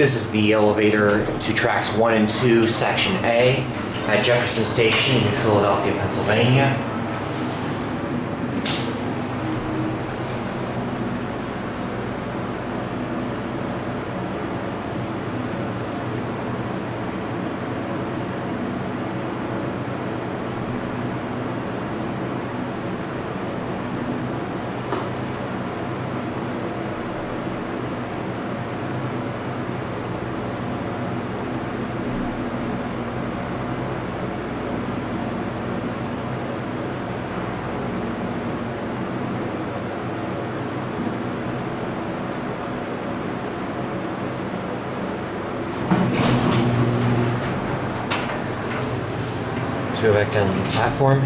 This is the elevator to tracks 1 and 2, Section A, at Jefferson Station in Philadelphia, Pennsylvania. Let's go back down to the platform.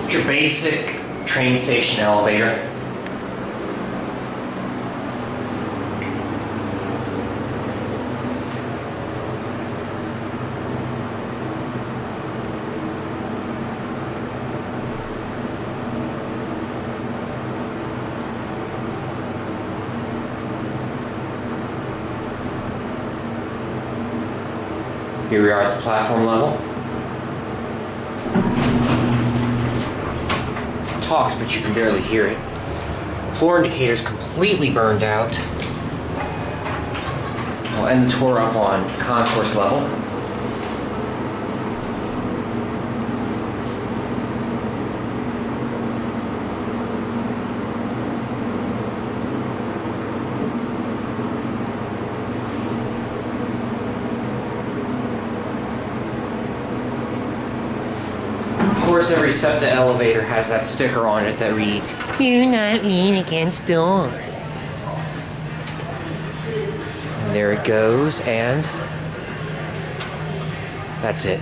It's your basic train station elevator. Here we are at the platform level. It talks, but you can barely hear it. Floor indicator's completely burned out. We'll end the tour up on concourse level. Of course, every SEPTA elevator has that sticker on it that reads, "Do not lean against doors." And there it goes, and that's it.